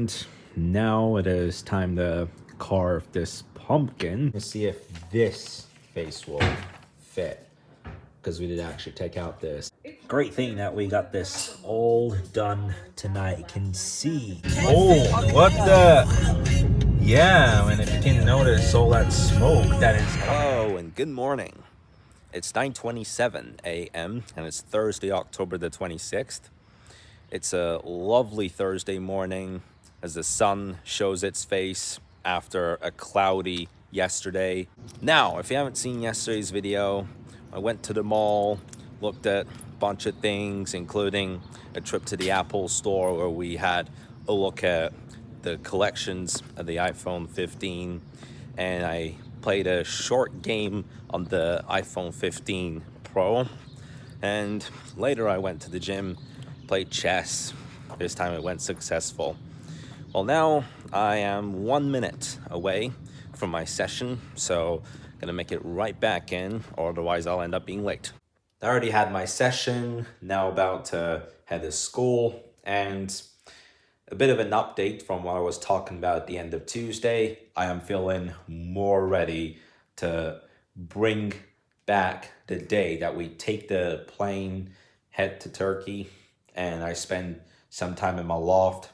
And now it is time to carve this pumpkin. Let's see if this face will fit, because we did actually take out this. Great thing that we got this all done tonight. You can see. Oh, what the? Yeah, and if you can notice all that smoke that is. Hello and good morning. It's 9:27 a.m. and it's Thursday, October the 26th. It's a lovely Thursday morning as the sun shows its face after a cloudy yesterday. Now, if you haven't seen yesterday's video, I went to the mall, looked at a bunch of things, including a trip to the Apple store where we had a look at the collections of the iPhone 15, and I played a short game on the iPhone 15 Pro, and later I went to the gym, played chess. This time it went successful. Well, now I am 1 minute away from my session, so I'm gonna make it right back in, or otherwise I'll end up being late. I already had my session, now about to head to school, and a bit of an update from what I was talking about at the end of Tuesday. I am feeling more ready to bring back the day that we take the plane, head to Turkey, and I spend some time in my loft.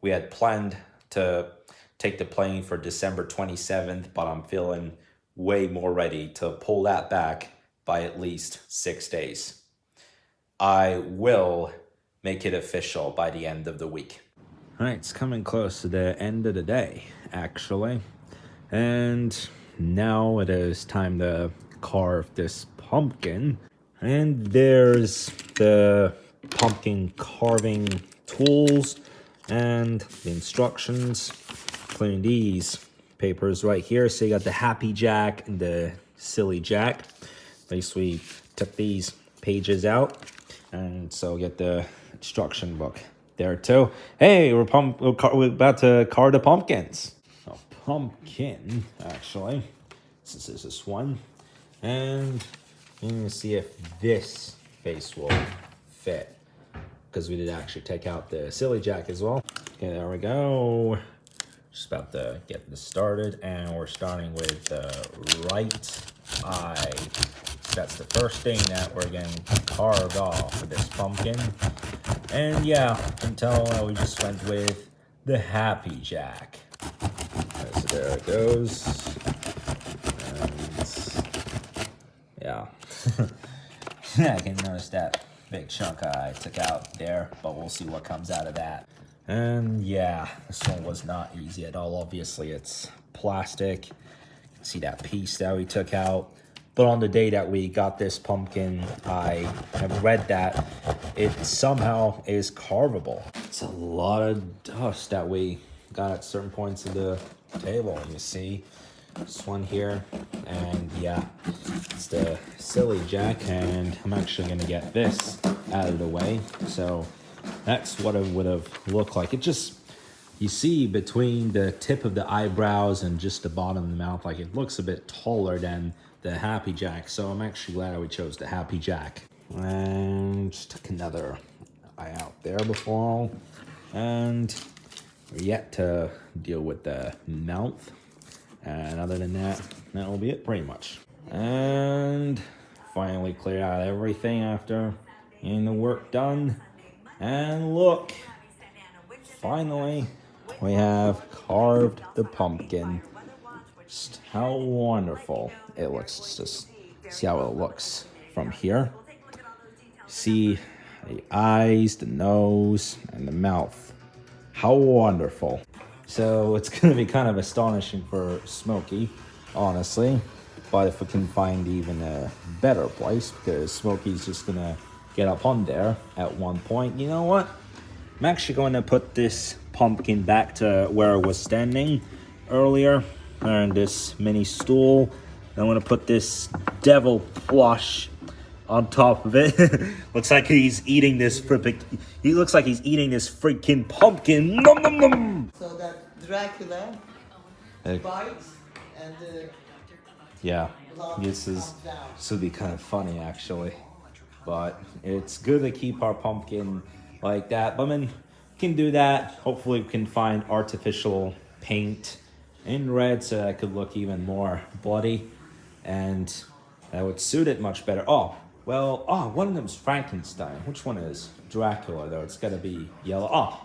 We had planned to take the plane for December 27th, but I'm feeling way more ready to pull that back by at least 6 days. I will make it official by the end of the week. All right, it's coming close to the end of the day, actually. And now it is time to carve this pumpkin. And there's the pumpkin carving tools and the instructions, including these papers right here. So you got the happy jack and the silly jack. At least we took these pages out, and so get the instruction book there too. Hey, we're about to carve the pumpkins. A pumpkin, actually. This is this one, and you're gonna see if this face will fit, because we did actually take out the silly jack as well. Okay, there we go. Just about to get this started, and we're starting with the right eye. That's the first thing that we're going to carve off of this pumpkin. And yeah, you can tell we just went with the happy jack. Okay, so there it goes. And yeah. I can notice that big chunk I took out there, but we'll see what comes out of that. And yeah, this one was not easy at all. Obviously, it's plastic. You can see that piece that we took out. But on the day that we got this pumpkin, I have read that it somehow is carvable. It's a lot of dust that we got at certain points of the table. You see this one here, and yeah, it's the silly jack, and I'm actually gonna get this out of the way. So that's what it would have looked like. It just, you see between the tip of the eyebrows and just the bottom of the mouth, like it looks a bit taller than the happy jack. So I'm actually glad we chose the happy jack. And just took another eye out there before. And we're yet to deal with the mouth. And other than that, that will be it pretty much. And finally cleared out everything after getting the work done. And look, finally we have carved the pumpkin. Just how wonderful it looks. Just see how it looks from here. See the eyes, the nose, and the mouth. How wonderful. So it's gonna be kind of astonishing for Smokey, honestly. But if we can find even a better place, because Smokey's just gonna get up on there at one point. You know what? I'm actually going to put this pumpkin back to where it was standing earlier, on this mini stool. I'm going to put this devil plush on top of it. Looks like he's eating this he looks like he's eating this freaking pumpkin. Nom, nom, nom. So that Dracula bites and yeah, this would be kind of funny actually. But it's good to keep our pumpkin like that. But I mean, can do that. Hopefully we can find artificial paint in red so that could look even more bloody, and that would suit it much better. One of them's Frankenstein. Which one is Dracula though? It's gotta be yellow.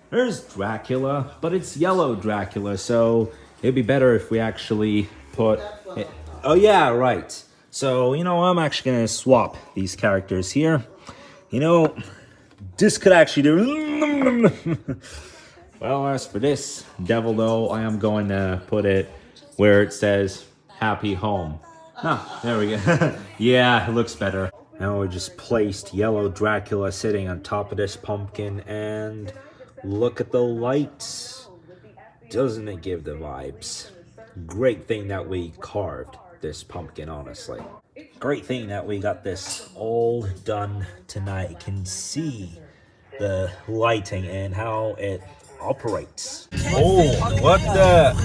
There's Dracula, but it's yellow Dracula, so it'd be better if we actually put it. Oh yeah, right. So, I'm actually gonna swap these characters here. This could actually do. Well, as for this devil, though, I am going to put it where it says happy home. There we go. Yeah, it looks better. Now we just placed yellow Dracula sitting on top of this pumpkin, and look at the lights. Doesn't it give the vibes? Great thing that we carved this pumpkin, honestly. Great thing that we got this all done tonight. You can see the lighting and how it operates. Oh, what the?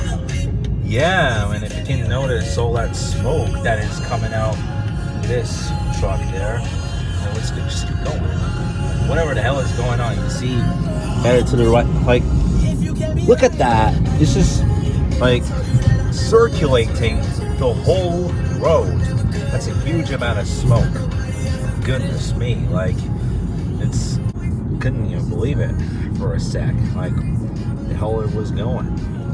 Yeah, and if you can notice all that smoke that is coming out this truck there. So let's just keep going. Whatever the hell is going on, you see better to the right. Like, look at that. This is like circulating the whole road. That's a huge amount of smoke. Goodness me, like, it's, couldn't even believe it for a sec. Like, the hell it was going,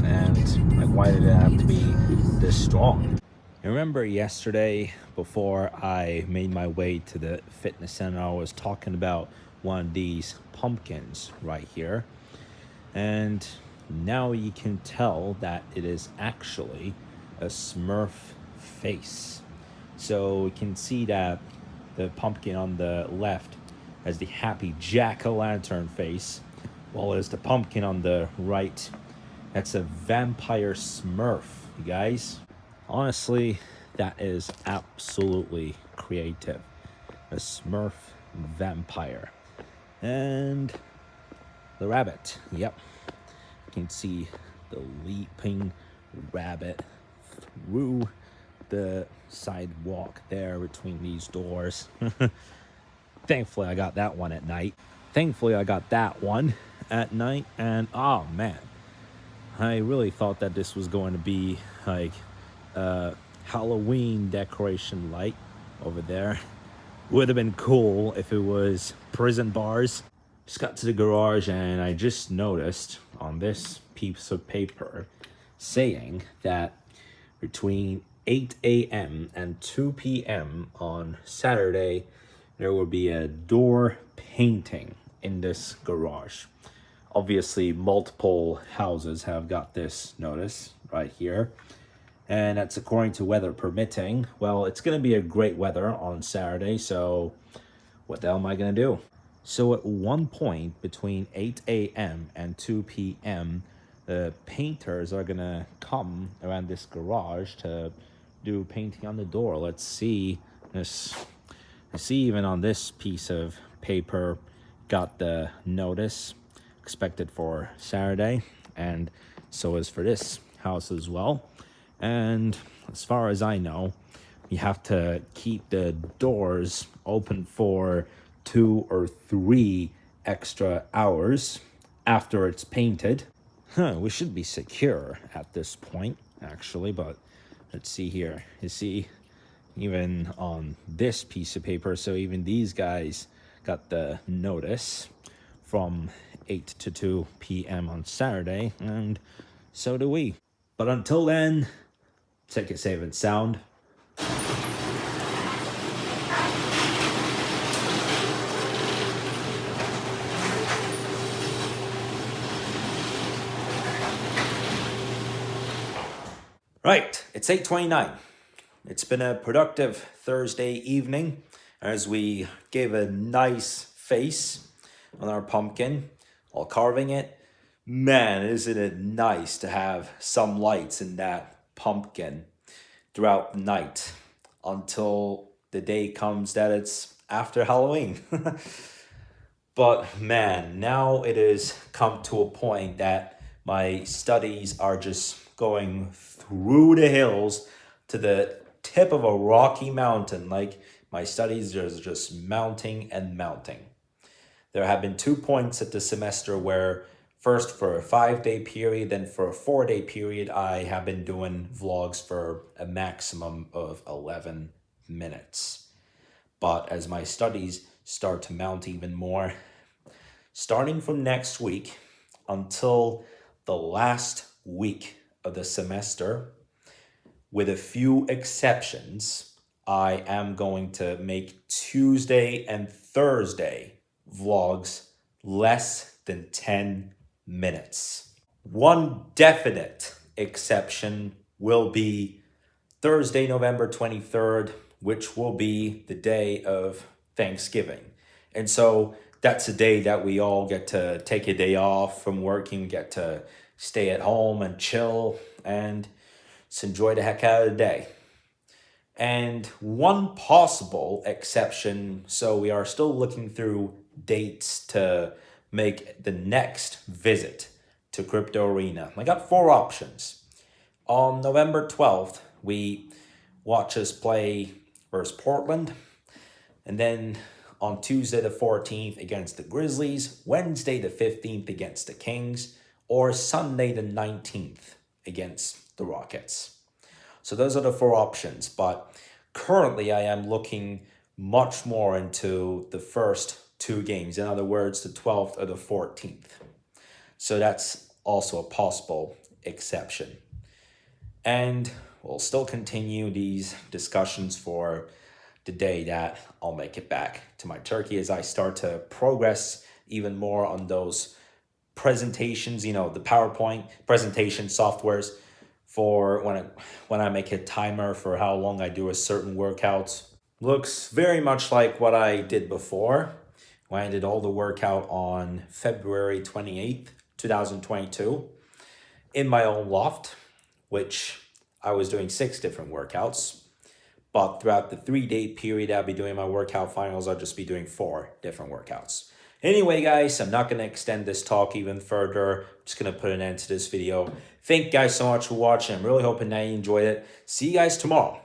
and like, why did it have to be this strong? I remember yesterday, before I made my way to the fitness center, I was talking about one of these pumpkins right here, and now you can tell that it is actually a Smurf face. So you can see that the pumpkin on the left has the happy jack-o'-lantern face, while as the pumpkin on the right, that's a vampire Smurf, you guys. Honestly, that is absolutely creative. A Smurf vampire. And the rabbit, yep. You can see the leaping rabbit through the sidewalk there between these doors. Thankfully, I got that one at night. And oh man, I really thought that this was going to be like a Halloween decoration light over there. Would have been cool if it was prison bars. Just got to the garage and I just noticed on this piece of paper saying that between 8 a.m. and 2 p.m. on Saturday, there will be a door painting in this garage. Obviously, multiple houses have got this notice right here. And that's according to weather permitting. Well, it's going to be a great weather on Saturday, so what the hell am I going to do? So at one point between 8 a.m. and 2 p.m., the painters are going to come around this garage to do painting on the door. Let's see this. I see even on this piece of paper got the notice expected for Saturday, and so is for this house as well. And as far as I know, you have to keep the doors open for 2 or 3 extra hours after it's painted. We should be secure at this point, actually, but let's see here. You see, even on this piece of paper, so even these guys got the notice from 8 to 2 p.m. on Saturday, and so do we. But until then, take it safe and sound. Right, it's 8:29. It's been a productive Thursday evening as we gave a nice face on our pumpkin while carving it. Man, isn't it nice to have some lights in that pumpkin throughout the night until the day comes that it's after Halloween. But man, now it has come to a point that my studies are just going through the hills to the tip of a rocky mountain. Like, my studies are just mounting and mounting. There have been 2 points at the semester where first for a 5-day period, then for a 4-day period, I have been doing vlogs for a maximum of 11 minutes. But as my studies start to mount even more, starting from next week until the last week of the semester, with a few exceptions, I am going to make Tuesday and Thursday vlogs less than 10 minutes. One definite exception will be Thursday, November 23rd, which will be the day of Thanksgiving. And so that's a day that we all get to take a day off from working, get to stay at home and chill and just enjoy the heck out of the day. And one possible exception, so we are still looking through dates to make the next visit to Crypto Arena. I got 4 options. On November 12th, we watch us play versus Portland. And then on Tuesday the 14th against the Grizzlies, Wednesday the 15th against the Kings, or Sunday the 19th against the Rockets. So those are the 4 options, but currently I am looking much more into the first 2 games. In other words, the 12th or the 14th. So that's also a possible exception. And we'll still continue these discussions for the day that I'll make it back to my turkey as I start to progress even more on those presentations, the PowerPoint presentation softwares for when I make a timer for how long I do a certain workout. Looks very much like what I did before when I did all the workout on February 28th, 2022 in my own loft, which I was doing 6 different workouts. But throughout the 3-day period I'll be doing my workout finals, I'll just be doing 4 different workouts. Anyway, guys, I'm not going to extend this talk even further. I'm just going to put an end to this video. Thank you guys so much for watching. I'm really hoping that you enjoyed it. See you guys tomorrow.